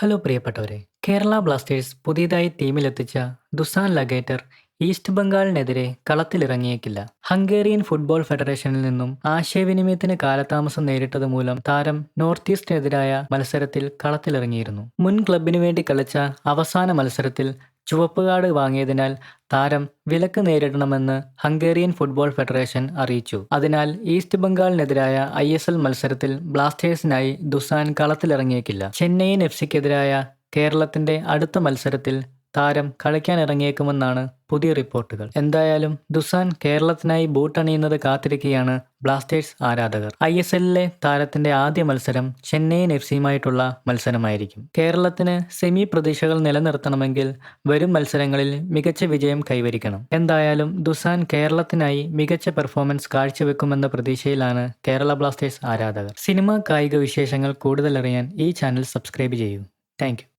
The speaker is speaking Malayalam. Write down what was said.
ഹലോ പ്രിയപ്പെട്ടവരെ, കേരള ബ്ലാസ്റ്റേഴ്സ് പുതിയതായി ടീമിലെത്തിച്ച ദുസാൻ ലഗേറ്റർ ഈസ്റ്റ് ബംഗാളിനെതിരെ കളത്തിലിറങ്ങിയേക്കില്ല. ഹംഗേറിയൻ ഫുട്ബോൾ ഫെഡറേഷനിൽ നിന്നും ആശയവിനിമയത്തിന് കാലതാമസം നേരിട്ടത് മൂലം താരം നോർത്ത് ഈസ്റ്റിനെതിരായ മത്സരത്തിൽ കളത്തിലിറങ്ങിയിരുന്നു. മുൻ ക്ലബിനു വേണ്ടി കളിച്ച അവസാന മത്സരത്തിൽ ചുവപ്പ് കാർഡ് വാങ്ങിയതിനാൽ താരം വിലക്ക് നേരിടണമെന്ന് ഹംഗേറിയൻ ഫുട്ബോൾ ഫെഡറേഷൻ അറിയിച്ചു. അതിനാൽ ഈസ്റ്റ് ബംഗാളിനെതിരായ ISL മത്സരത്തിൽ ബ്ലാസ്റ്റേഴ്സിനായി ദുസാൻ കളത്തിലിറങ്ങിയേക്കില്ല. ചെന്നൈയിൻ FCക്കെതിരായ കേരളത്തിന്റെ അടുത്ത മത്സരത്തിൽ താരം കളിക്കാനിറങ്ങിയേക്കുമെന്നാണ് പുതിയ റിപ്പോർട്ടുകൾ. എന്തായാലും ദുസാൻ കേരളത്തിനായി ബൂട്ടണിയുന്നത് കാത്തിരിക്കുകയാണ് ബ്ലാസ്റ്റേഴ്സ് ആരാധകർ. ISLലെ താരത്തിന്റെ ആദ്യ മത്സരം ചെന്നൈയിൻ FCയുമായിട്ടുള്ള മത്സരമായിരിക്കും. കേരളത്തിന് സെമി പ്രതീക്ഷകൾ നിലനിർത്തണമെങ്കിൽ വരും മത്സരങ്ങളിൽ മികച്ച വിജയം കൈവരിക്കണം. എന്തായാലും ദുസാൻ കേരളത്തിനായി മികച്ച പെർഫോമൻസ് കാഴ്ചവെക്കുമെന്ന പ്രതീക്ഷയിലാണ് കേരള ബ്ലാസ്റ്റേഴ്സ് ആരാധകർ. സിനിമ, കായിക വിശേഷങ്ങൾ കൂടുതലറിയാൻ ഈ ചാനൽ സബ്സ്ക്രൈബ് ചെയ്യൂ. താങ്ക്